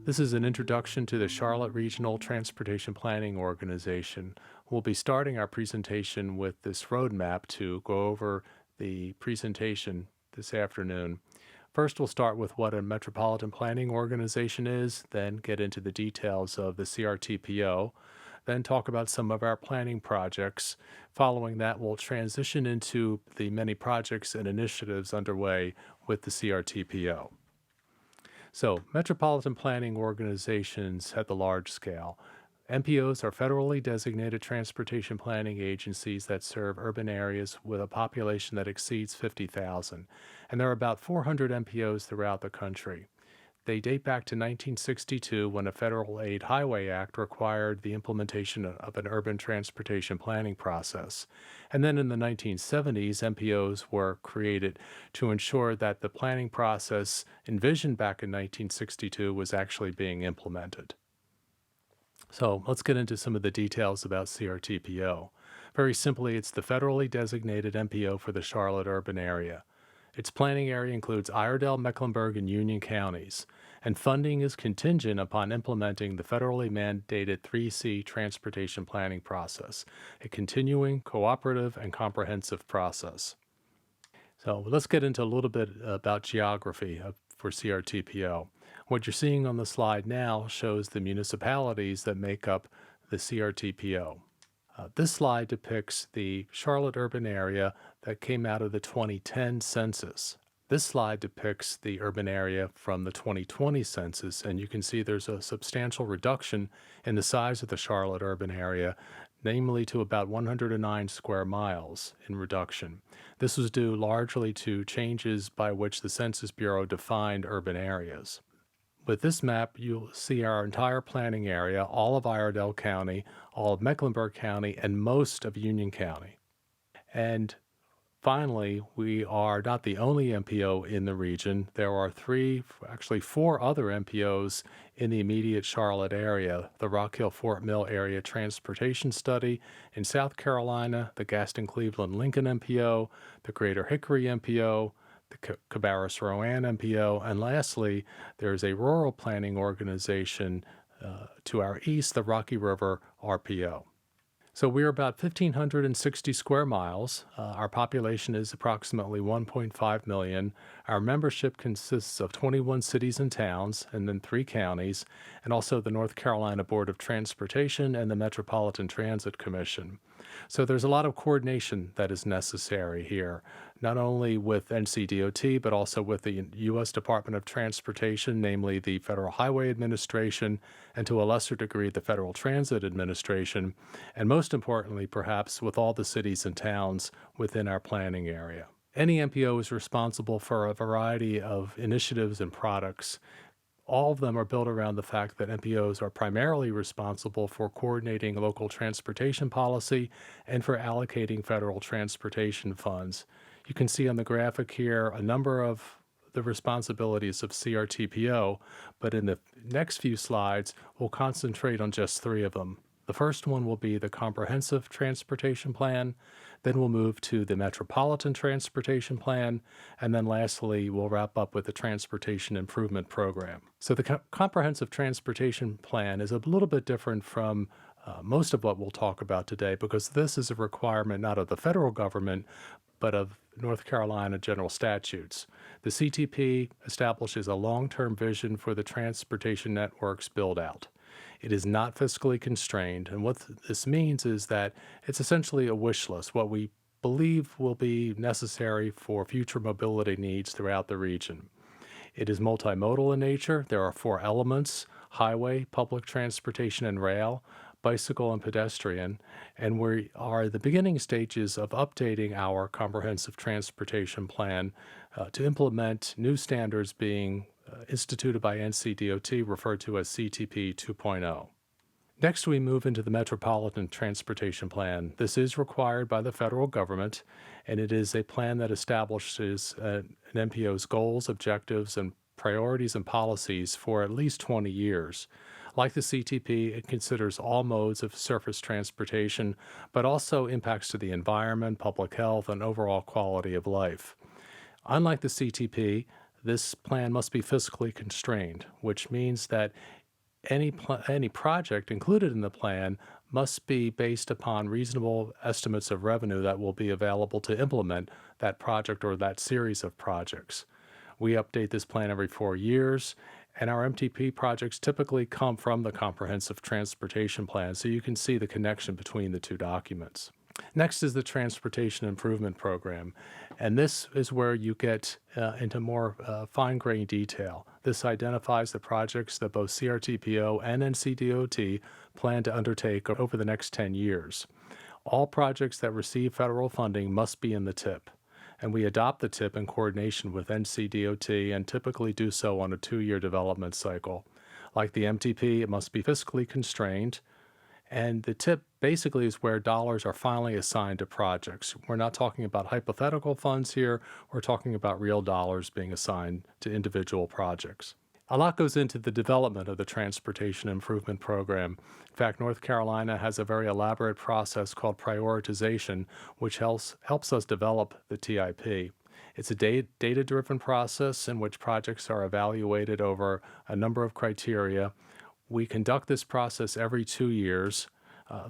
This is an introduction to the Charlotte Regional Transportation Planning Organization. We'll be starting our presentation with this roadmap to go over the presentation this afternoon. First, we'll start with what a Metropolitan Planning Organization is, then get into the details of the CRTPO, then talk about some of our planning projects. Following that, we'll transition into the many projects and initiatives underway with the CRTPO. So, metropolitan planning organizations at the large scale. MPOs are federally designated transportation planning agencies that serve urban areas with a population that exceeds 50,000. And there are about 400 MPOs throughout the country. They date back to 1962 when a Federal Aid Highway Act required the implementation of an urban transportation planning process. And then in the 1970s, MPOs were created to ensure that the planning process envisioned back in 1962 was actually being implemented. So let's get into some of the details about CRTPO. Very simply, it's the federally designated MPO for the Charlotte urban area. Its planning area includes Iredell, Mecklenburg, and Union counties, and funding is contingent upon implementing the federally mandated 3C transportation planning process, a continuing, cooperative, and comprehensive process. So let's get into a little bit about geography for CRTPO. What you're seeing on the slide now shows the municipalities that make up the CRTPO. This slide depicts the Charlotte urban area that came out of the 2010 census. This slide depicts the urban area from the 2020 census, and you can see there's a substantial reduction in the size of the Charlotte urban area, namely to about 109 square miles in reduction. This was due largely to changes by which the Census Bureau defined urban areas. With this map, you'll see our entire planning area, all of Iredell County, all of Mecklenburg County, and most of Union County. And finally, we are not the only MPO in the region. There are four other MPOs in the immediate Charlotte area: the Rock Hill Fort Mill Area Transportation Study in South Carolina, the Gaston Cleveland Lincoln MPO, the Greater Hickory MPO, the Cabarrus Rowan MPO, and lastly, there's a rural planning organization to our east, the Rocky River RPO. So we're about 1,560 square miles. Our population is approximately 1.5 million. Our membership consists of 21 cities and towns, and then 3 counties, and also the North Carolina Board of Transportation and the Metropolitan Transit Commission. So there's a lot of coordination that is necessary here, not only with NCDOT, but also with the U.S. Department of Transportation, namely the Federal Highway Administration, and to a lesser degree, the Federal Transit Administration, and most importantly, perhaps, with all the cities and towns within our planning area. Any MPO is responsible for a variety of initiatives and products. All of them are built around the fact that MPOs are primarily responsible for coordinating local transportation policy and for allocating federal transportation funds. You can see on the graphic here a number of the responsibilities of CRTPO, but in the next few slides, we'll concentrate on just 3 of them. The first one will be the Comprehensive Transportation Plan, then we'll move to the Metropolitan Transportation Plan, and then lastly, we'll wrap up with the Transportation Improvement Program. So the Comprehensive Transportation Plan is a little bit different from most of what we'll talk about today, because this is a requirement not of the federal government, but of North Carolina general statutes. The CTP establishes a long-term vision for the transportation network's build-out. It is not fiscally constrained, and what this means is that it's essentially a wish list, what we believe will be necessary for future mobility needs throughout the region. It is multimodal in nature. There are 4 elements: highway, public transportation and rail, bicycle, and pedestrian, and we are at the beginning stages of updating our comprehensive transportation plan to implement new standards being instituted by NCDOT, referred to as CTP 2.0. Next, we move into the Metropolitan Transportation Plan. This is required by the federal government, and it is a plan that establishes an MPO's goals, objectives, and priorities and policies for at least 20 years. Like the CTP, it considers all modes of surface transportation, but also impacts to the environment, public health, and overall quality of life. Unlike the CTP, this plan must be fiscally constrained, which means that any project included in the plan must be based upon reasonable estimates of revenue that will be available to implement that project or that series of projects. We update this plan every 4 years, and our MTP projects typically come from the Comprehensive Transportation Plan, so you can see the connection between the two documents. Next is the Transportation Improvement Program, and this is where you get into more fine-grained detail. This identifies the projects that both CRTPO and NCDOT plan to undertake over the next 10 years. All projects that receive federal funding must be in the TIP, and we adopt the TIP in coordination with NCDOT and typically do so on a 2-year development cycle. Like the MTP, it must be fiscally constrained, and the TIP basically is where dollars are finally assigned to projects. We're not talking about hypothetical funds here. We're talking about real dollars being assigned to individual projects. A lot goes into the development of the Transportation Improvement Program. In fact, North Carolina has a very elaborate process called prioritization, which helps us develop the TIP. It's a data-driven process in which projects are evaluated over a number of criteria. We conduct this process every 2 years.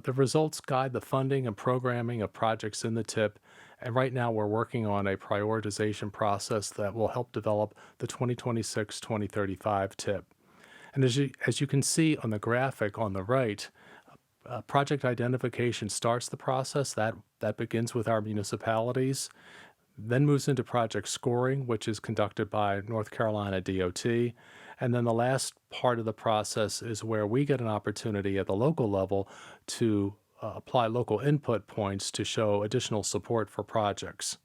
The results guide the funding and programming of projects in the TIP, and right now we're working on a prioritization process that will help develop the 2026-2035 TIP. And as you can see on the graphic on the right, project identification starts the process. That begins with our municipalities, then moves into project scoring, which is conducted by North Carolina DOT. And then the last part of the process is where we get an opportunity at the local level to apply local input points to show additional support for projects.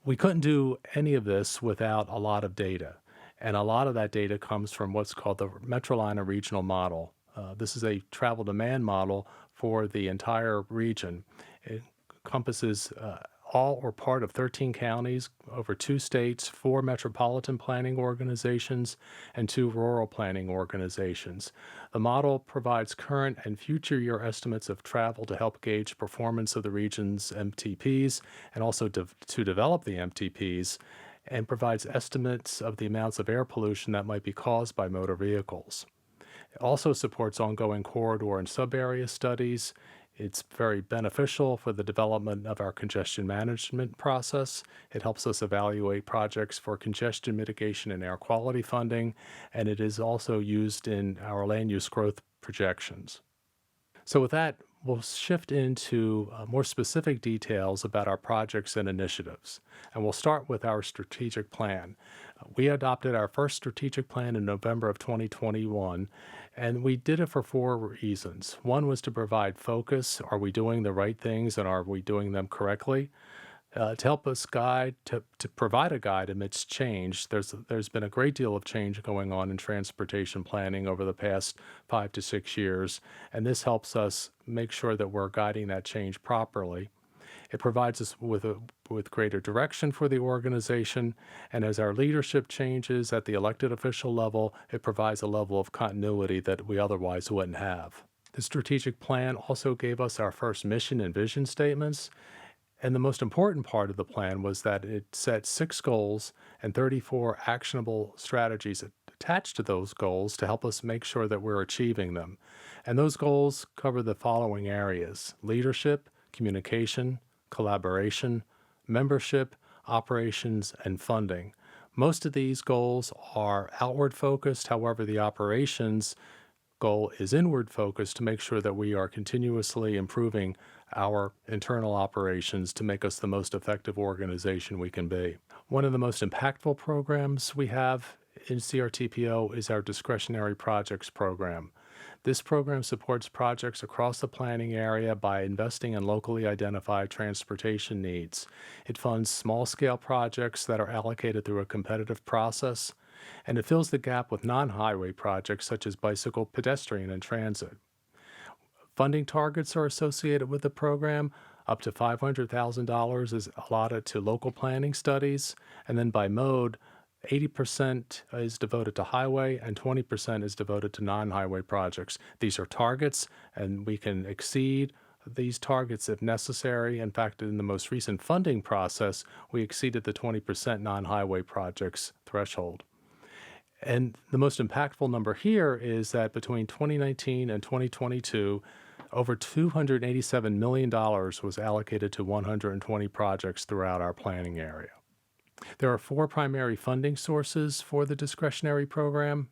We couldn't do any of this without a lot of data, and a lot of that data comes from what's called the Metropolitan regional model. This is a travel demand model for the entire region. It encompasses all or part of 13 counties, over 2 states, 4 metropolitan planning organizations, and 2 rural planning organizations. The model provides current and future year estimates of travel to help gauge performance of the region's MTPs and also to develop the MTPs, and provides estimates of the amounts of air pollution that might be caused by motor vehicles. It also supports ongoing corridor and sub-area studies. It's very beneficial for the development of our congestion management process. It helps us evaluate projects for congestion mitigation and air quality funding, and it is also used in our land use growth projections. So with that, we'll shift into more specific details about our projects and initiatives, and we'll start with our strategic plan. We adopted our first strategic plan in November of 2021, and we did it for 4 reasons. One was to provide focus. Are we doing the right things, and are we doing them correctly? To help us guide, to provide a guide amidst change. There's been a great deal of change going on in transportation planning over the past 5 to 6 years, and this helps us make sure that we're guiding that change properly. It provides us with greater direction for the organization, and as our leadership changes at the elected official level, it provides a level of continuity that we otherwise wouldn't have. The strategic plan also gave us our first mission and vision statements, and the most important part of the plan was that it set 6 goals and 34 actionable strategies attached to those goals to help us make sure that we're achieving them. And those goals cover the following areas: leadership, communication, collaboration, membership, operations, and funding. Most of these goals are outward focused. However, the operations goal is inward focused to make sure that we are continuously improving our internal operations to make us the most effective organization we can be. One of the most impactful programs we have in CRTPO is our Discretionary Projects program. This program supports projects across the planning area by investing in locally identified transportation needs. It funds small-scale projects that are allocated through a competitive process, and it fills the gap with non-highway projects such as bicycle, pedestrian, and transit. Funding targets are associated with the program. Up to $500,000 is allotted to local planning studies, and then by mode, 80% is devoted to highway and 20% is devoted to non-highway projects. These are targets, and we can exceed these targets if necessary. In fact, in the most recent funding process, we exceeded the 20% non-highway projects threshold. And the most impactful number here is that between 2019 and 2022, over $287 million was allocated to 120 projects throughout our planning area. There are four primary funding sources for the discretionary program.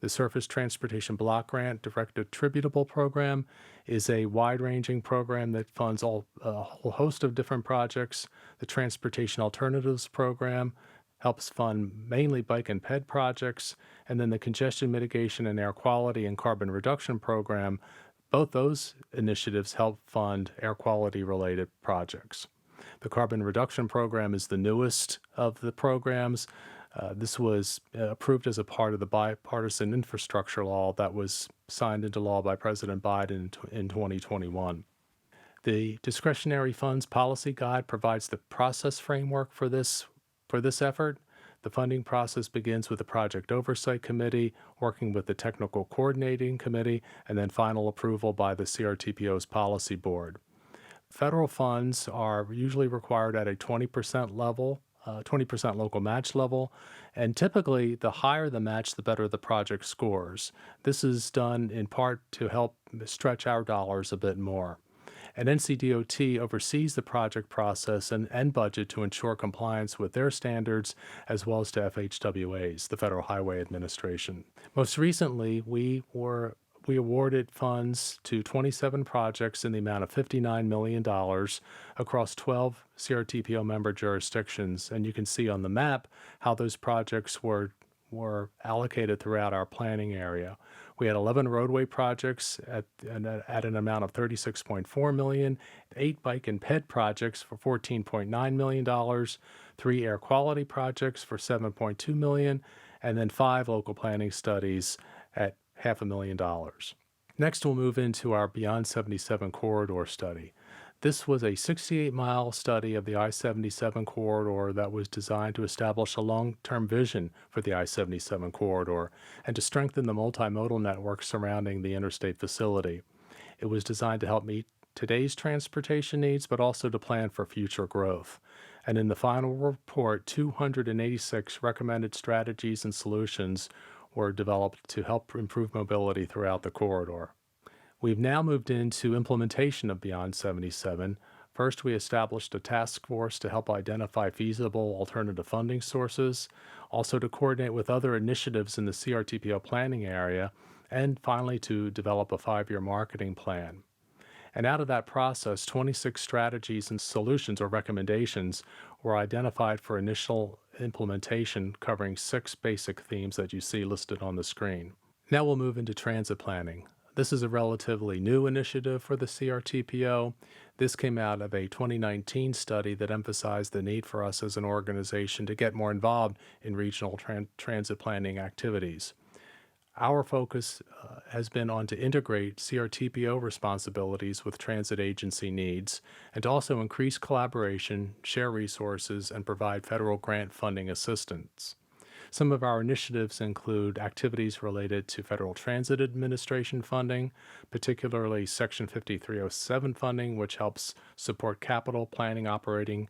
The Surface Transportation Block Grant Direct Attributable Program is a wide-ranging program that funds a whole host of different projects. The Transportation Alternatives Program helps fund mainly bike and ped projects. And then the Congestion Mitigation and Air Quality and Carbon Reduction Program, both those initiatives help fund air quality-related projects. The Carbon Reduction Program is the newest of the programs. This was approved as a part of the bipartisan infrastructure law that was signed into law by President Biden in 2021. The Discretionary Funds Policy Guide provides the process framework for this effort. The funding process begins with the Project Oversight Committee, working with the Technical Coordinating Committee, and then final approval by the CRTPO's Policy Board. Federal funds are usually required at a 20% level, 20% local match level, and typically the higher the match, the better the project scores. This is done in part to help stretch our dollars a bit more. And NCDOT oversees the project process and budget to ensure compliance with their standards, as well as to FHWA's, the Federal Highway Administration. Most recently, we awarded funds to 27 projects in the amount of $59 million across 12 CRTPO member jurisdictions. And you can see on the map how those projects were allocated throughout our planning area. We had 11 roadway projects at an amount of $36.4 million, 8 bike and ped projects for $14.9 million, 3 air quality projects for $7.2 million, and then 5 local planning studies at $500,000. Next, we'll move into our Beyond 77 corridor study. This was a 68-mile study of the I-77 corridor that was designed to establish a long-term vision for the I-77 corridor and to strengthen the multimodal network surrounding the interstate facility. It was designed to help meet today's transportation needs, but also to plan for future growth. And in the final report, 286 recommended strategies and solutions were developed to help improve mobility throughout the corridor. We've now moved into implementation of Beyond 77. First, we established a task force to help identify feasible alternative funding sources, also to coordinate with other initiatives in the CRTPO planning area, and finally to develop a 5-year marketing plan. And out of that process, 26 strategies and solutions or recommendations were identified for initial implementation, covering 6 basic themes that you see listed on the screen. Now we'll move into transit planning. This is a relatively new initiative for the CRTPO. This came out of a 2019 study that emphasized the need for us as an organization to get more involved in regional transit planning activities. Our focus has been on to integrate CRTPO responsibilities with transit agency needs and to also increase collaboration, share resources, and provide federal grant funding assistance. Some of our initiatives include activities related to Federal Transit Administration funding, particularly Section 5307 funding, which helps support capital planning, operating,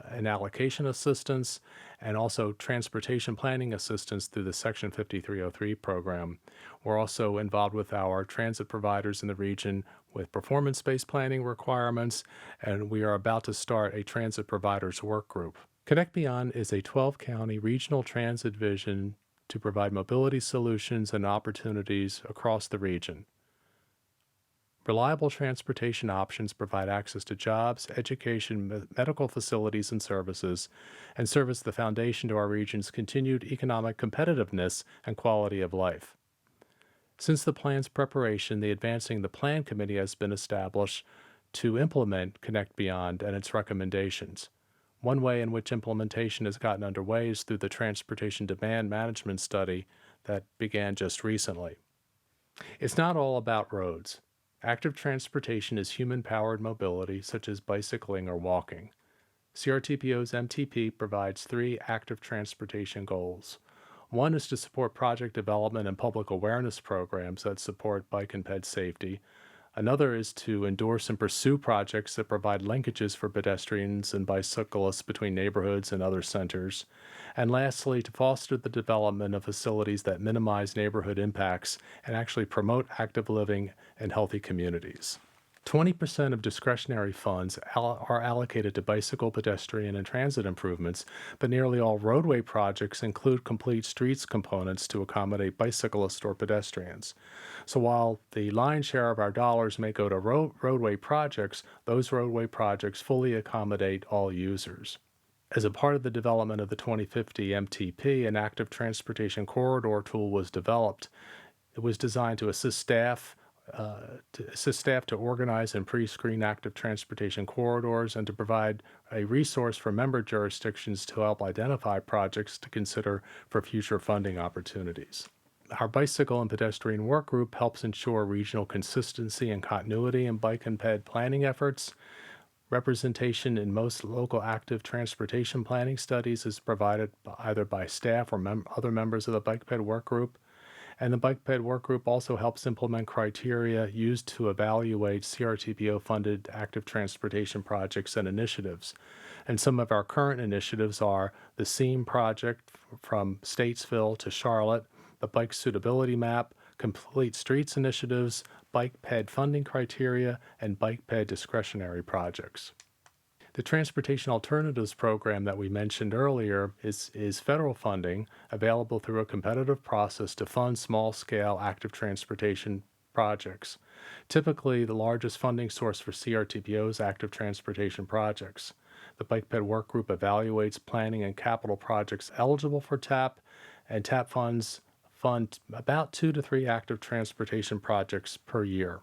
and allocation assistance, and also transportation planning assistance through the Section 5303 program. We're also involved with our transit providers in the region with performance-based planning requirements, and we are about to start a transit providers work group. Connect Beyond is a 12-county regional transit vision to provide mobility solutions and opportunities across the region. Reliable transportation options provide access to jobs, education, medical facilities, and services, and serve as the foundation to our region's continued economic competitiveness and quality of life. Since the plan's preparation, the Advancing the Plan Committee has been established to implement Connect Beyond and its recommendations. One way in which implementation has gotten underway is through the Transportation Demand Management Study that began just recently. It's not all about roads. Active transportation is human-powered mobility, such as bicycling or walking. CRTPO's MTP provides 3 active transportation goals. One is to support project development and public awareness programs that support bike and ped safety. Another is to endorse and pursue projects that provide linkages for pedestrians and bicyclists between neighborhoods and other centers. And lastly, to foster the development of facilities that minimize neighborhood impacts and actually promote active living and healthy communities. 20% of discretionary funds are allocated to bicycle, pedestrian, and transit improvements, but nearly all roadway projects include complete streets components to accommodate bicyclists or pedestrians. So while the lion's share of our dollars may go to roadway projects, those roadway projects fully accommodate all users. As a part of the development of the 2050 MTP, an active transportation corridor tool was developed. It was designed to assist staff to organize and pre-screen active transportation corridors and to provide a resource for member jurisdictions to help identify projects to consider for future funding opportunities. Our bicycle and pedestrian work group helps ensure regional consistency and continuity in bike and ped planning efforts. Representation in most local active transportation planning studies is provided either by staff or other members of the bike ped work group. And the Bike Ped Work Group also helps implement criteria used to evaluate CRTPO-funded active transportation projects and initiatives. And some of our current initiatives are the SEAM project from Statesville to Charlotte, the Bike Suitability Map, Complete Streets initiatives, Bike Ped funding criteria, and Bike Ped discretionary projects. The Transportation Alternatives Program that we mentioned earlier is federal funding available through a competitive process to fund small-scale active transportation projects. Typically, the largest funding source for CRTPO is active transportation projects. The Bike Ped Work Group evaluates planning and capital projects eligible for TAP, and TAP funds fund about 2 to 3 active transportation projects per year.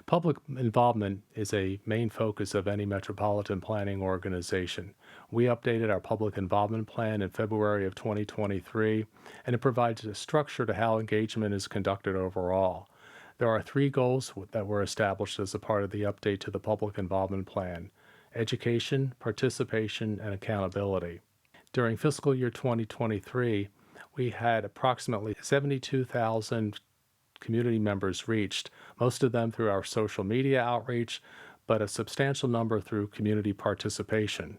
Public involvement is a main focus of any metropolitan planning organization. We updated our public involvement plan in February of 2023, and it provides a structure to how engagement is conducted overall. There are 3 goals that were established as a part of the update to the public involvement plan: education, participation, and accountability. During fiscal year 2023, we had approximately 72,000 community members reached, most of them through our social media outreach, but a substantial number through community participation.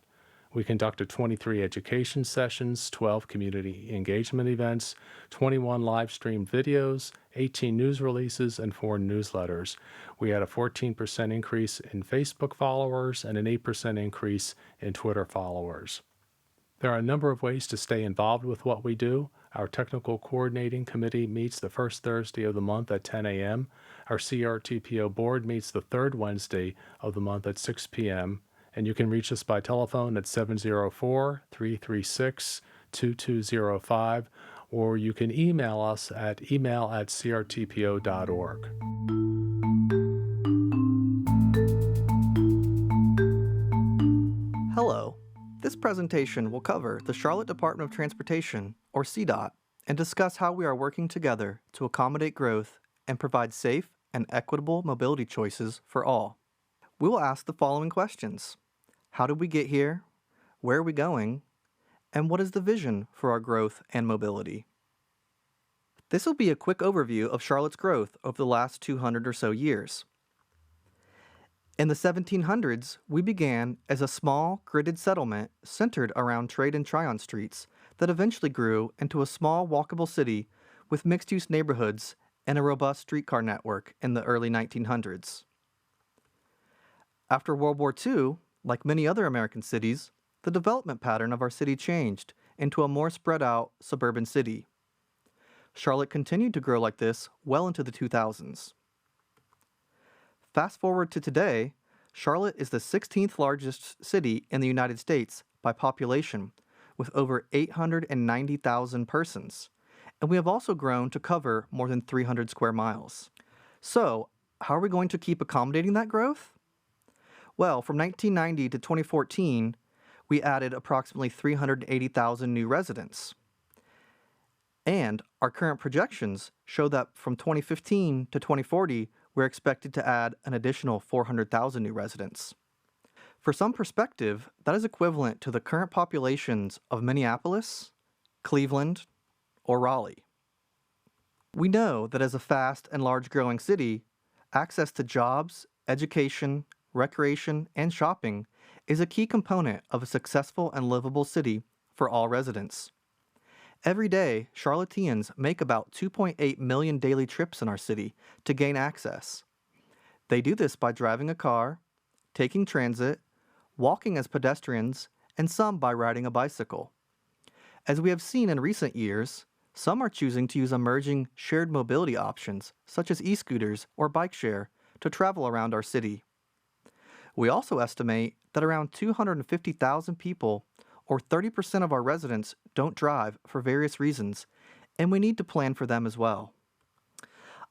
We conducted 23 education sessions, 12 community engagement events, 21 live streamed videos, 18 news releases, and 4 newsletters. We had a 14% increase in Facebook followers and an 8% increase in Twitter followers. There are a number of ways to stay involved with what we do. Our Technical Coordinating Committee meets the first Thursday of the month at 10 a.m. Our CRTPO Board meets the third Wednesday of the month at 6 p.m. And you can reach us by telephone at 704-336-2205, or you can email us at email@crtpo.org. Hello. This presentation will cover the Charlotte Department of Transportation, or CDOT, and discuss how we are working together to accommodate growth and provide safe and equitable mobility choices for all. We will ask the following questions. How did we get here? Where are we going? And what is the vision for our growth and mobility? This will be a quick overview of Charlotte's growth over the last 200 or so years. In the 1700s, we began as a small, gridded settlement centered around Trade and Tryon streets that eventually grew into a small, walkable city with mixed-use neighborhoods and a robust streetcar network in the early 1900s. After World War II, like many other American cities, the development pattern of our city changed into a more spread-out suburban city. Charlotte continued to grow like this well into the 2000s. Fast forward to today, Charlotte is the 16th largest city in the United States by population, with over 890,000 persons, and we have also grown to cover more than 300 square miles. So, how are we going to keep accommodating that growth? Well, from 1990 to 2014, we added approximately 380,000 new residents. And our current projections show that from 2015 to 2040, we're expected to add an additional 400,000 new residents. For some perspective, that is equivalent to the current populations of Minneapolis, Cleveland, or Raleigh. We know that as a fast and large growing city, Access to jobs, education, recreation, and shopping is a key component of a successful and livable city for all residents. Every day, Charlotteans make about 2.8 million daily trips in our city to gain access. They do this by driving a car, taking transit, walking as pedestrians, and some by riding a bicycle. As we have seen in recent years, some are choosing to use emerging shared mobility options, such as e-scooters or bike share, to travel around our city. We also estimate that around 250,000 people, or 30% of our residents, don't drive for various reasons, and we need to plan for them as well.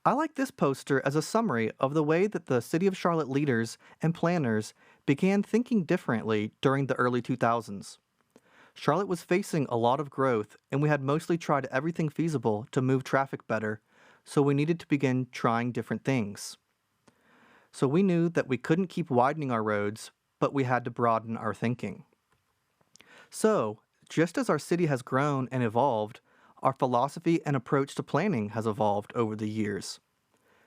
I like this poster as a summary of the way that the City of Charlotte leaders and planners began thinking differently during the early 2000s. Charlotte was facing a lot of growth, and we had mostly tried everything feasible to move traffic better, so we needed to begin trying different things. So we knew that we couldn't keep widening our roads, but we had to broaden our thinking. So, just as our city has grown and evolved, our philosophy and approach to planning has evolved over the years.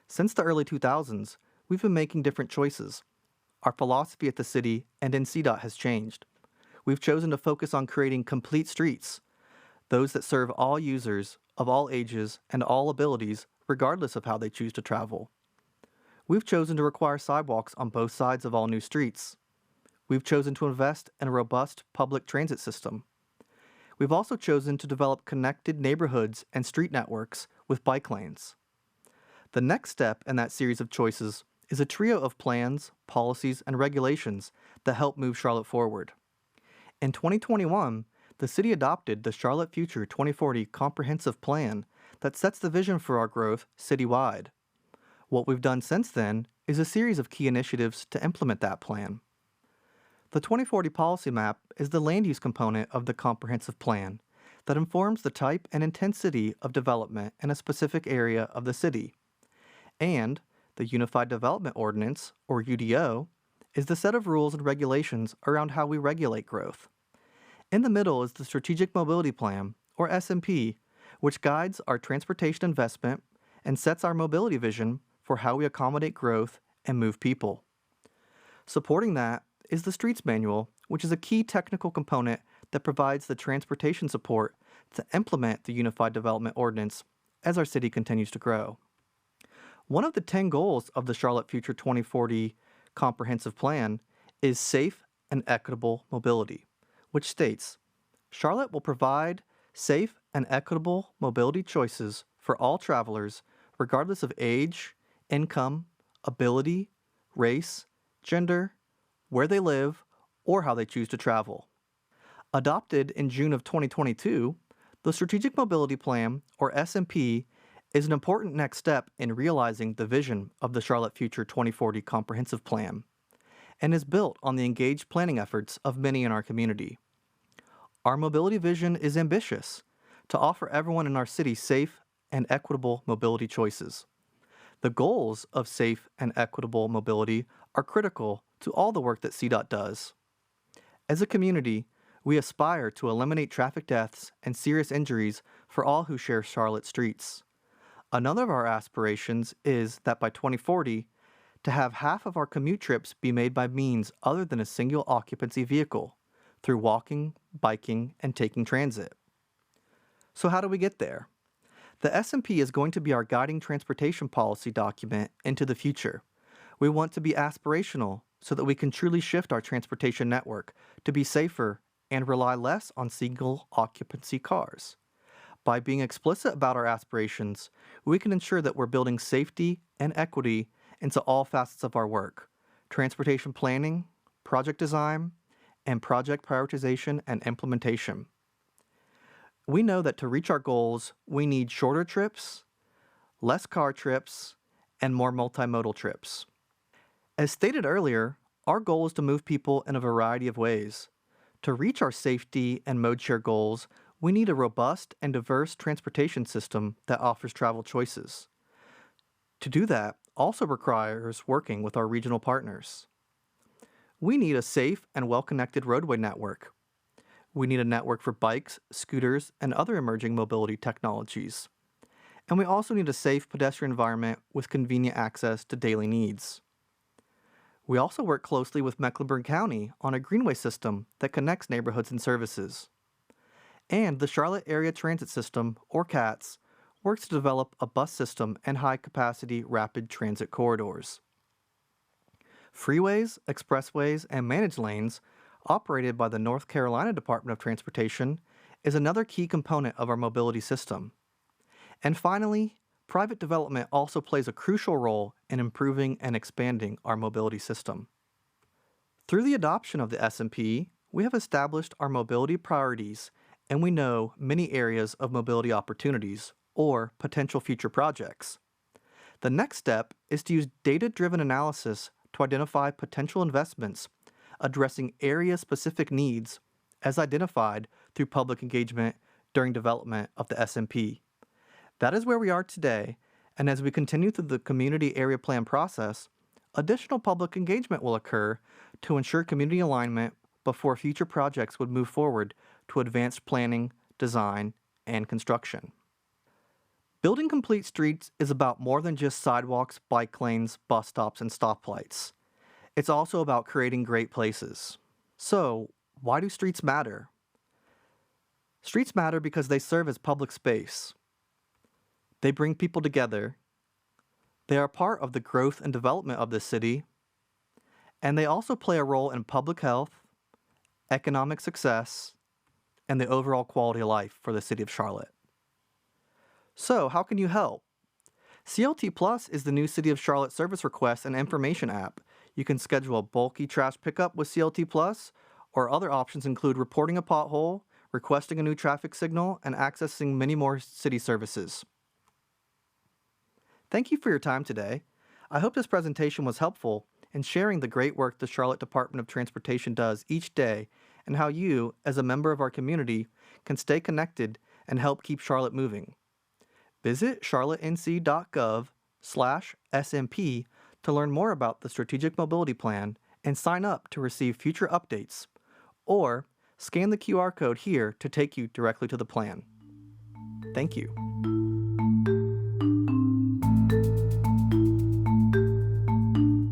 Since the early 2000s, we've been making different choices. Our philosophy at the city and in CDOT has changed. We've chosen to focus on creating complete streets, those that serve all users of all ages and all abilities, regardless of how they choose to travel. We've chosen to require sidewalks on both sides of all new streets. We've chosen to invest in a robust public transit system. We've also chosen to develop connected neighborhoods and street networks with bike lanes. The next step in that series of choices is a trio of plans, policies, and regulations that help move Charlotte forward. In 2021, the city adopted the Charlotte Future 2040 Comprehensive Plan that sets the vision for our growth citywide. What we've done since then is a series of key initiatives to implement that plan. The 2040 Policy Map is the land use component of the comprehensive plan that informs the type and intensity of development in a specific area of the city. And the Unified Development Ordinance, or UDO, is the set of rules and regulations around how we regulate growth. In the middle is the Strategic Mobility Plan, or SMP, which guides our transportation investment and sets our mobility vision for how we accommodate growth and move people. Supporting that is the Streets Manual, which is a key technical component that provides the transportation support to implement the Unified Development Ordinance as our city continues to grow. One of the 10 goals of the Charlotte Future 2040 Comprehensive Plan is safe and equitable mobility, which states, Charlotte will provide safe and equitable mobility choices for all travelers regardless of age, income, ability, race, gender, where they live, or how they choose to travel. Adopted in June of 2022, the Strategic Mobility Plan, or SMP, is an important next step in realizing the vision of the Charlotte Future 2040 Comprehensive Plan, and is built on the engaged planning efforts of many in our community. Our mobility vision is ambitious to offer everyone in our city safe and equitable mobility choices. The goals of safe and equitable mobility are critical to all the work that CDOT does. As a community, we aspire to eliminate traffic deaths and serious injuries for all who share Charlotte streets. Another of our aspirations is that by 2040, to have half of our commute trips be made by means other than a single occupancy vehicle, through walking, biking, and taking transit. So how do we get there? The SMP is going to be our guiding transportation policy document into the future. We want to be aspirational so that we can truly shift our transportation network to be safer and rely less on single occupancy cars. By being explicit about our aspirations, we can ensure that we're building safety and equity into all facets of our work: transportation planning, project design, and project prioritization and implementation. We know that to reach our goals, we need shorter trips, less car trips, and more multimodal trips. As stated earlier, our goal is to move people in a variety of ways. To reach our safety and mode share goals, we need a robust and diverse transportation system that offers travel choices. To do that also requires working with our regional partners. We need a safe and well-connected roadway network. We need a network for bikes, scooters, and other emerging mobility technologies. and we also need a safe pedestrian environment with convenient access to daily needs. We also work closely with Mecklenburg County on a greenway system that connects neighborhoods and services. And the Charlotte Area Transit System, or CATS, works to develop a bus system and high-capacity rapid transit corridors. Freeways, expressways, and managed lanes, operated by the North Carolina Department of Transportation, is another key component of our mobility system. And finally, private development also plays a crucial role in improving and expanding our mobility system. Through the adoption of the SMP, we have established our mobility priorities, and we know many areas of mobility opportunities or potential future projects. The next step is to use data-driven analysis to identify potential investments addressing area-specific needs as identified through public engagement during development of the SMP. That is where we are today, and as we continue through the community area plan process, additional public engagement will occur to ensure community alignment before future projects would move forward to advanced planning, design, and construction. Building complete streets is about more than just sidewalks, bike lanes, bus stops, and stoplights. It's also about creating great places. So, why do streets matter? Streets matter because they serve as public space. They bring people together. They are part of the growth and development of the city. And they also play a role in public health, economic success, and the overall quality of life for the city of Charlotte. So, how can you help? CLT Plus is the new City of Charlotte service request and information app. You can schedule a bulky trash pickup with CLT Plus, or other options include reporting a pothole, requesting a new traffic signal, and accessing many more city services. Thank you for your time today. I hope this presentation was helpful in sharing the great work the Charlotte Department of Transportation does each day and how you, as a member of our community, can stay connected and help keep Charlotte moving. Visit charlottenc.gov/SMP to learn more about the Strategic Mobility Plan and sign up to receive future updates, or scan the QR code here to take you directly to the plan. Thank you.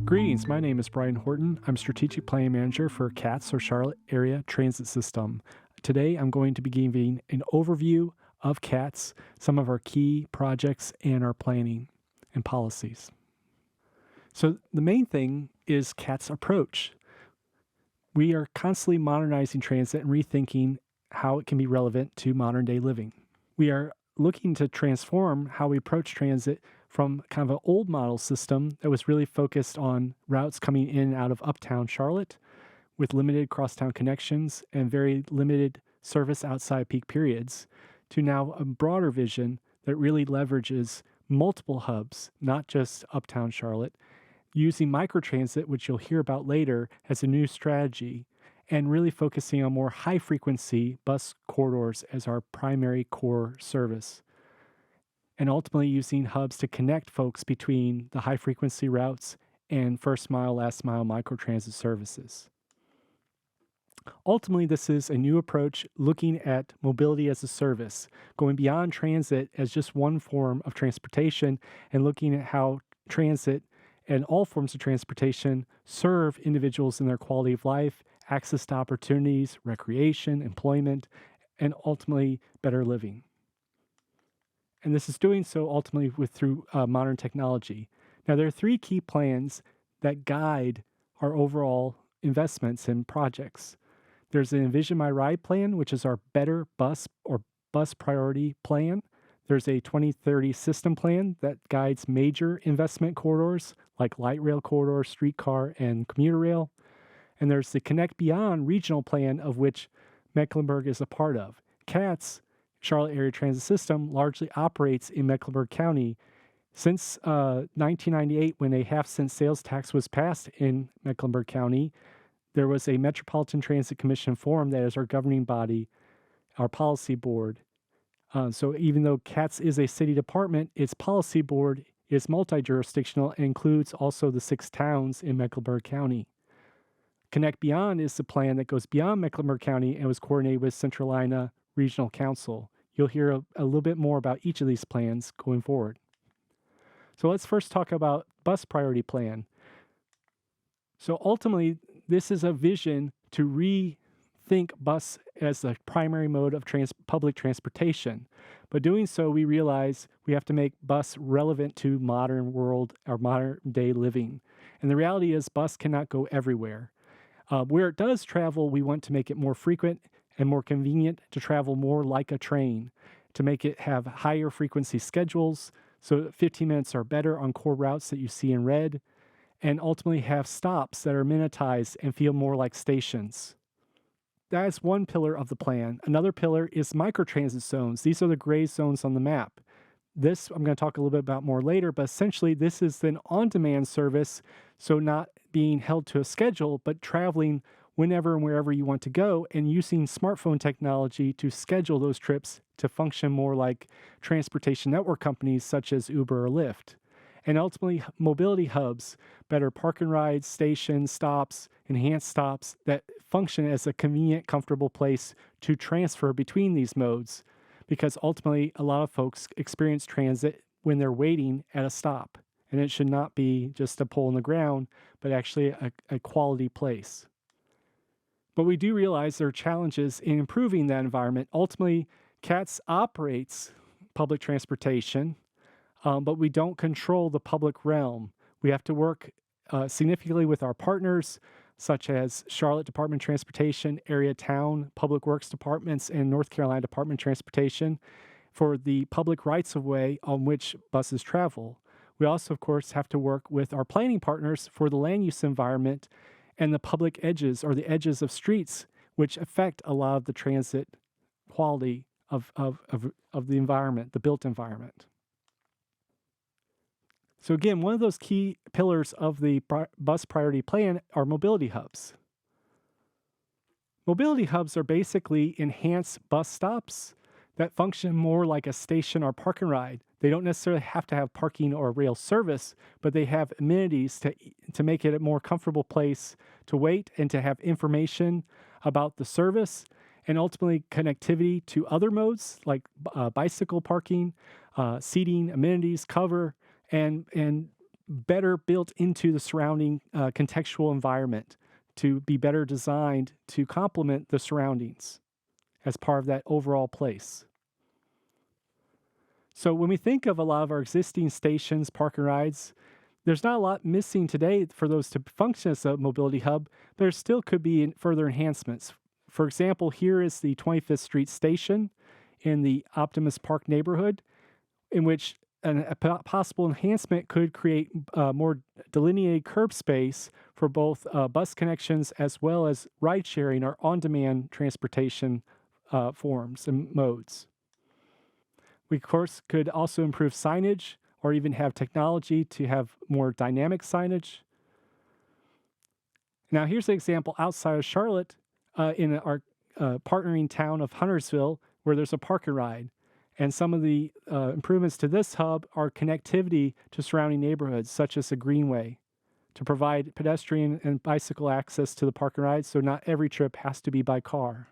Greetings, my name is Brian Horton. I'm Strategic Planning Manager for CATS, or Charlotte Area Transit System. Today I'm going to be giving an overview of CATS, some of our key projects, and our planning and policies. So the main thing is CATS' approach. We are constantly modernizing transit and rethinking how it can be relevant to modern day living. We are looking to transform how we approach transit from kind of an old model system that was really focused on routes coming in and out of uptown Charlotte with limited crosstown connections and very limited service outside peak periods, to now a broader vision that really leverages multiple hubs, not just uptown Charlotte, using microtransit, which you'll hear about later, as a new strategy, and really focusing on more high-frequency bus corridors as our primary core service, and ultimately using hubs to connect folks between the high-frequency routes and first-mile, last-mile microtransit services. Ultimately, this is a new approach looking at mobility as a service, going beyond transit as just one form of transportation and looking at how transit and all forms of transportation serve individuals in their quality of life, access to opportunities, recreation, employment, and ultimately better living. And this is doing so ultimately through modern technology. Now, there are three key plans that guide our overall investments in projects. There's the Envision My Ride plan, which is our Better Bus or Bus Priority plan. There's a 2030 system plan that guides major investment corridors like light rail corridor, streetcar, and commuter rail. And there's the Connect Beyond regional plan, of which Mecklenburg is a part of. CATS, Charlotte Area Transit System, largely operates in Mecklenburg County. Since 1998, when a half-cent sales tax was passed in Mecklenburg County, there was a Metropolitan Transit Commission formed that is our governing body, our policy board. So even though CATS is a city department, its policy board is multi-jurisdictional and includes also the 6 towns in Mecklenburg County. Connect Beyond is the plan that goes beyond Mecklenburg County and was coordinated with Central Carolina Regional Council. you'll hear a little bit more about each of these plans going forward. So let's first talk about bus priority plan. So ultimately, this is a vision to rethink bus as the primary mode of public transportation. But doing so, we realize we have to make bus relevant to modern world or modern day living. And the reality is bus cannot go everywhere. Where it does travel, we want to make it more frequent and more convenient to travel more like a train, to make it have higher frequency schedules, so 15 minutes or better on core routes that you see in red, and ultimately have stops that are minutized and feel more like stations. That is one pillar of the plan. Another pillar is microtransit zones. These are the gray zones on the map. This I'm going to talk a little bit about more later, but essentially this is an on-demand service, so not being held to a schedule, but traveling whenever and wherever you want to go and using smartphone technology to schedule those trips to function more like transportation network companies such as Uber or Lyft. And ultimately, mobility hubs, better park and ride, stations, stops, enhanced stops that function as a convenient, comfortable place to transfer between these modes. Because ultimately, a lot of folks experience transit when they're waiting at a stop. And it should not be just a pole in the ground, but actually a quality place. But we do realize there are challenges in improving that environment. Ultimately, CATS operates public transportation, but we don't control the public realm. We have to work significantly with our partners, such as Charlotte Department of Transportation, Area Town Public Works Departments, and North Carolina Department of Transportation for the public rights-of-way on which buses travel. We also, of course, have to work with our planning partners for the land use environment and the public edges or the edges of streets, which affect a lot of the transit quality of the environment, the built environment. So again, one of those key pillars of the bus priority plan are mobility hubs. Mobility hubs are basically enhanced bus stops that function more like a station or park and ride. They don't necessarily have to have parking or rail service, but they have amenities to make it a more comfortable place to wait and to have information about the service and ultimately connectivity to other modes like bicycle parking, seating, amenities, cover, and better built into the surrounding contextual environment to be better designed to complement the surroundings as part of that overall place. So when we think of a lot of our existing stations, park and rides, there's not a lot missing today for those to function as a mobility hub. There still could be further enhancements. For example, here is the 25th Street station in the Optimus Park neighborhood, in which a possible enhancement could create more delineated curb space for both bus connections as well as ride sharing or on-demand transportation forms and modes. We, of course, could also improve signage or even have technology to have more dynamic signage. Now, here's an example outside of Charlotte in our partnering town of Huntersville where there's a park and ride. And some of the improvements to this hub are connectivity to surrounding neighborhoods, such as a greenway, to provide pedestrian and bicycle access to the park and ride, so not every trip has to be by car.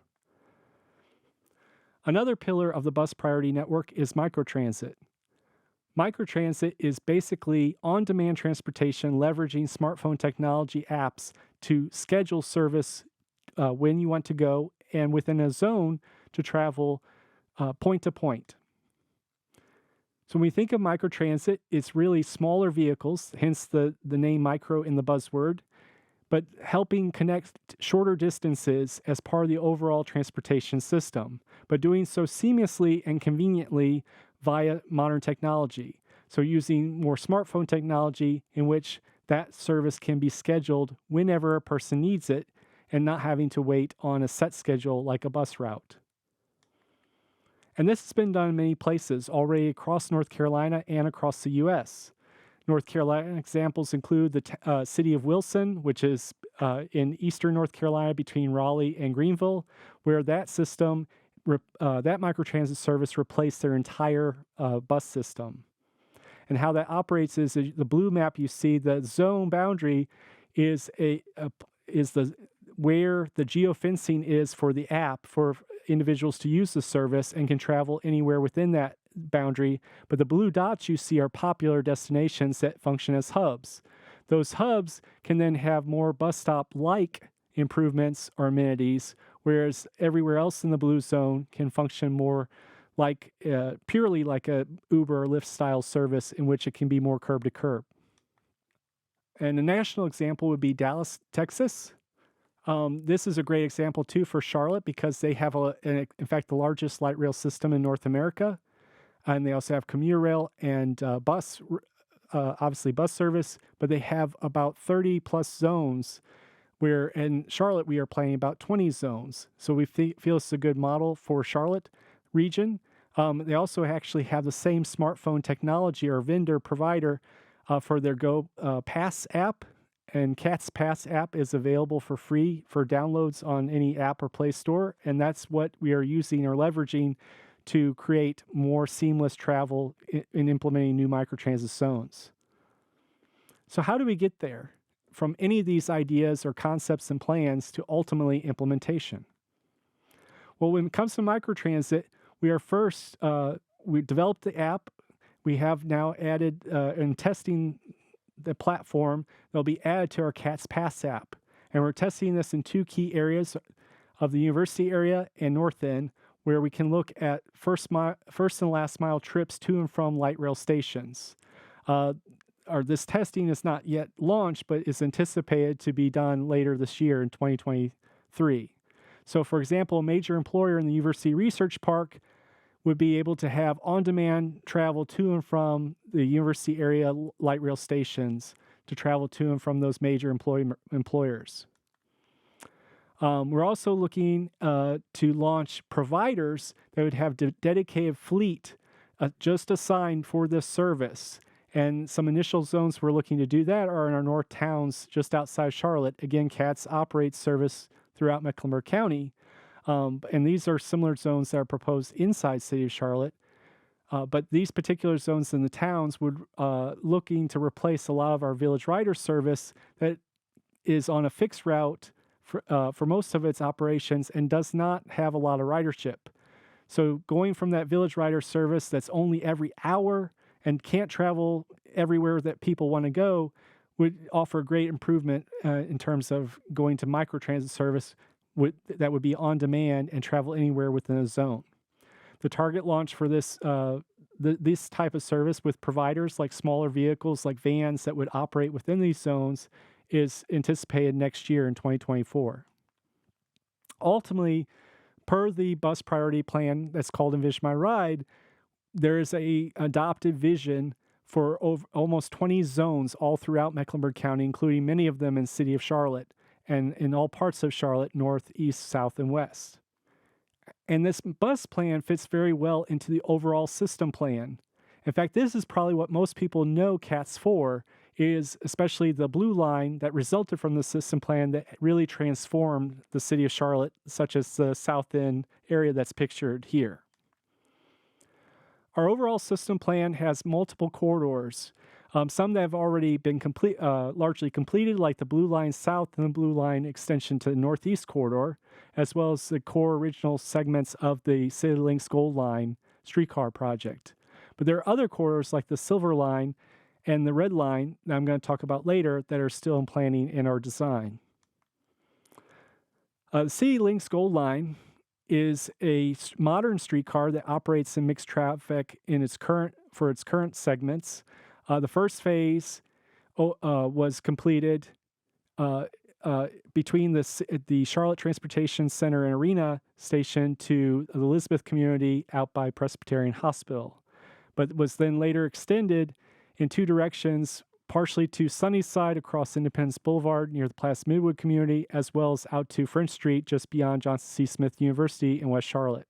Another pillar of the bus priority network is microtransit. Microtransit is basically on-demand transportation leveraging smartphone technology apps to schedule service when you want to go and within a zone to travel point to point. So when we think of microtransit, it's really smaller vehicles, hence the name micro in the buzzword, but helping connect shorter distances as part of the overall transportation system, but doing so seamlessly and conveniently via modern technology. So using more smartphone technology in which that service can be scheduled whenever a person needs it and not having to wait on a set schedule like a bus route. And this has been done in many places already across North Carolina and across the U.S. North Carolina examples include the city of Wilson, which is in eastern North Carolina between Raleigh and Greenville, where that system, that microtransit service replaced their entire bus system. And how that operates is the blue map you see, the zone boundary is where the geofencing is for the app for individuals to use the service and can travel anywhere within that boundary. But the blue dots you see are popular destinations that function as hubs. Those hubs can then have more bus stop-like improvements or amenities, whereas everywhere else in the blue zone can function more like purely like a Uber or Lyft style service in which it can be more curb to curb. And a national example would be Dallas, Texas. This is a great example too for Charlotte because they have, in fact, the largest light rail system in North America. And they also have commuter rail and obviously bus service, but they have about 30 plus zones where in Charlotte we are playing about 20 zones. So we feel it's a good model for Charlotte region. They also actually have the same smartphone technology or vendor provider for their Go Pass app. And Cat's Pass app is available for free for downloads on any app or Play Store. And that's what we are using or leveraging to create more seamless travel in implementing new microtransit zones. So how do we get there from any of these ideas or concepts and plans to ultimately implementation? Well, when it comes to microtransit, we are first, we developed the app. We have now added and testing the platform that'll be added to our Cat's Pass app. And we're testing this in 2 key areas of the university area and North End, where we can look at first and last mile trips to and from light rail stations. This testing is not yet launched, but is anticipated to be done later this year in 2023. So, for example, a major employer in the University Research Park would be able to have on-demand travel to and from the university area light rail stations to travel to and from those major employers. We're also looking to launch providers that would have dedicated fleet just assigned for this service. And some initial zones we're looking to do that are in our north towns just outside Charlotte. Again, CATS operates service throughout Mecklenburg County. And these are similar zones that are proposed inside City of Charlotte. But these particular zones in the towns would looking to replace a lot of our Village Rider service that is on a fixed route for most of its operations and does not have a lot of ridership. So going from that Village Rider service that's only every hour and can't travel everywhere that people want to go would offer great improvement in terms of going to microtransit service that would be on demand and travel anywhere within a zone. The target launch for this type of service with providers like smaller vehicles like vans that would operate within these zones is anticipated next year in 2024. Ultimately, per the bus priority plan that's called Envision My Ride, there is a adopted vision for almost 20 zones all throughout Mecklenburg County, including many of them in the city of Charlotte and in all parts of Charlotte, north, east, south, and west. And this bus plan fits very well into the overall system plan. In fact, this is probably what most people know CATS for, is especially the blue line that resulted from the system plan that really transformed the city of Charlotte, such as the South End area that's pictured here. Our overall system plan has multiple corridors, some that have already been largely completed, like the Blue Line South and the Blue Line extension to the Northeast Corridor, as well as the core original segments of the CityLinks Gold Line streetcar project. But there are other corridors like the Silver Line and the Red Line that I'm going to talk about later that are still in planning in our design. The CityLinks Gold Line is a modern streetcar that operates in mixed traffic for its current segments. The first phase was completed between the Charlotte Transportation Center and Arena station to the Elizabeth community out by Presbyterian Hospital, but was then later extended in 2 directions, partially to Sunnyside across Independence Boulevard near the Place Midwood community, as well as out to French Street just beyond Johnson C. Smith University in West Charlotte.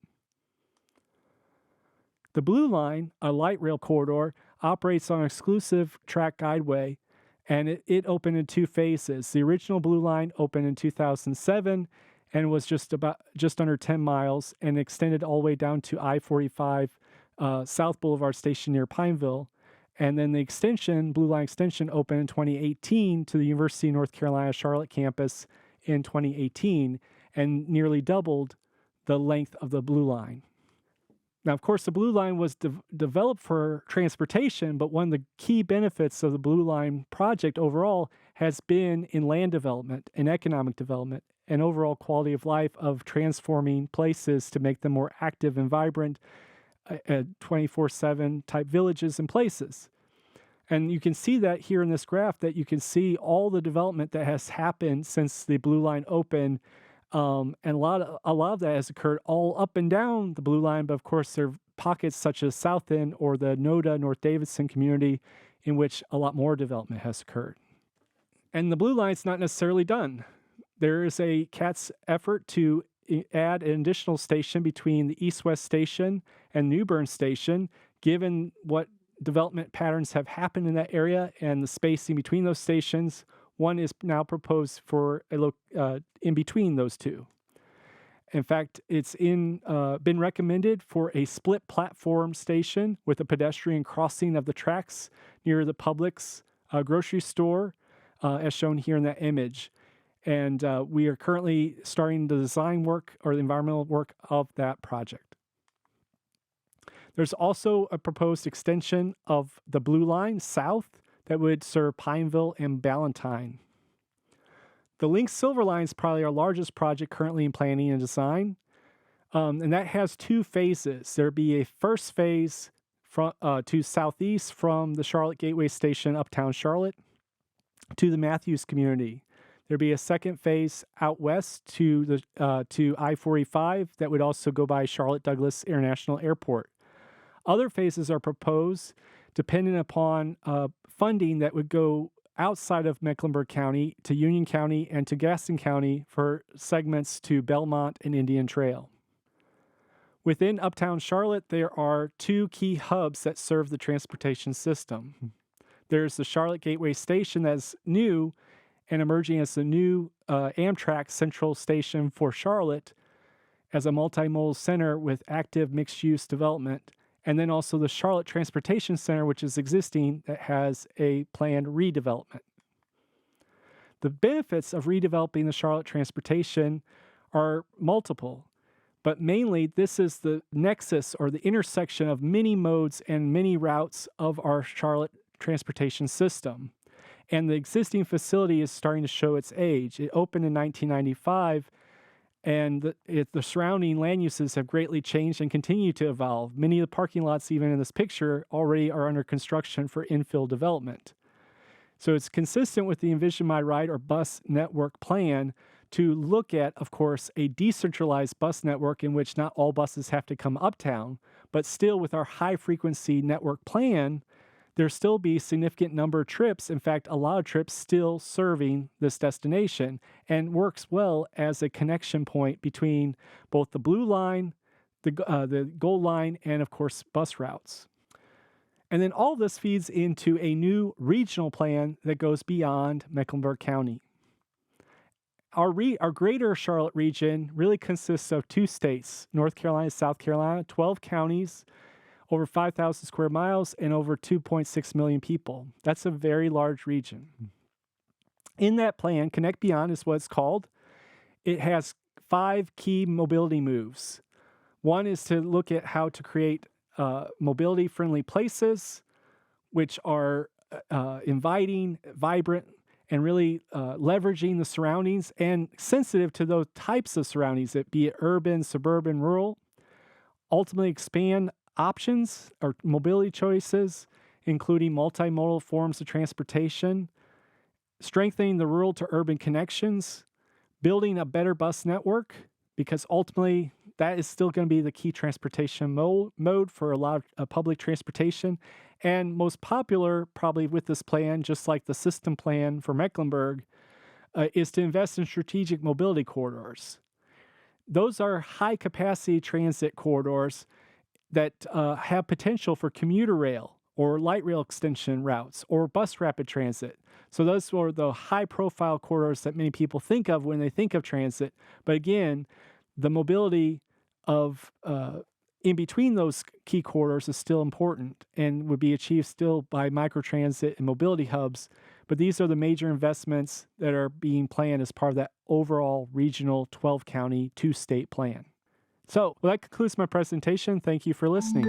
The Blue Line, a light rail corridor, operates on an exclusive track guideway, and it opened in 2 phases. The original Blue Line opened in 2007 and was just under 10 miles and extended all the way down to I-45 South Boulevard Station near Pineville. And then the extension, Blue Line extension, opened in 2018 to the University of North Carolina Charlotte campus in 2018 and nearly doubled the length of the Blue Line. Now, of course, the Blue Line was developed for transportation, but one of the key benefits of the Blue Line project overall has been in land development and economic development and overall quality of life of transforming places to make them more active and vibrant, 24/7 type villages and places. And you can see that here in this graph, that you can see all the development that has happened since the Blue Line opened. And a lot of that has occurred all up and down the Blue Line, but of course there are pockets such as South End or the NODA, North Davidson community, in which a lot more development has occurred. And the Blue Line's not necessarily done. There is a CATS effort to add an additional station between the East-West Station and New Bern Station, given what development patterns have happened in that area and the spacing between those stations. One is now proposed for in between those two. In fact, it's been recommended for a split platform station with a pedestrian crossing of the tracks near the Publix grocery store, as shown here in that image. And we are currently starting the design work or the environmental work of that project. There's also a proposed extension of the Blue Line south that would serve Pineville and Ballantyne. The Link Silver Line is probably our largest project currently in planning and design, and that has two phases. There'd be a first phase to southeast from the Charlotte Gateway Station, uptown Charlotte, to the Matthews community. There'd be a second phase out west to I-45 that would also go by Charlotte Douglas International Airport. Other phases are proposed depending upon funding that would go outside of Mecklenburg County to Union County and to Gaston County for segments to Belmont and Indian Trail. Within uptown Charlotte, there are two key hubs that serve the transportation system. There's the Charlotte Gateway Station that's new and emerging as the new Amtrak Central Station for Charlotte as a multimodal center with active mixed-use development. And then also the Charlotte Transportation Center, which is existing, that has a planned redevelopment. The benefits of redeveloping the Charlotte Transportation are multiple, but mainly this is the nexus or the intersection of many modes and many routes of our Charlotte transportation system. And the existing facility is starting to show its age. It opened in 1995, and the surrounding land uses have greatly changed and continue to evolve. Many of the parking lots, even in this picture, already are under construction for infill development. So it's consistent with the Envision My Ride or bus network plan to look at, of course, a decentralized bus network in which not all buses have to come uptown, but still with our high-frequency network plan, there still be a significant number of trips, in fact, a lot of trips still serving this destination, and works well as a connection point between both the Blue Line, the Gold Line, and of course, bus routes. And then all this feeds into a new regional plan that goes beyond Mecklenburg County. Our greater Charlotte region really consists of two states, North Carolina, South Carolina, 12 counties, over 5,000 square miles, and over 2.6 million people. That's a very large region. In that plan, Connect Beyond is what it's called. It has 5 key mobility moves. One is to look at how to create mobility-friendly places, which are inviting, vibrant, and really leveraging the surroundings and sensitive to those types of surroundings, be it urban, suburban, rural. Ultimately expand options or mobility choices, including multimodal forms of transportation, strengthening the rural to urban connections, building a better bus network, because ultimately that is still going to be the key transportation mode for a lot of public transportation. And most popular, probably with this plan, just like the system plan for Mecklenburg, is to invest in strategic mobility corridors. Those are high-capacity transit corridors that have potential for commuter rail or light rail extension routes or bus rapid transit. So those are the high-profile corridors that many people think of when they think of transit. But again, the mobility of in between those key corridors is still important and would be achieved still by microtransit and mobility hubs. But these are the major investments that are being planned as part of that overall regional 12-county, 2-state plan. So, well, that concludes my presentation. Thank you for listening.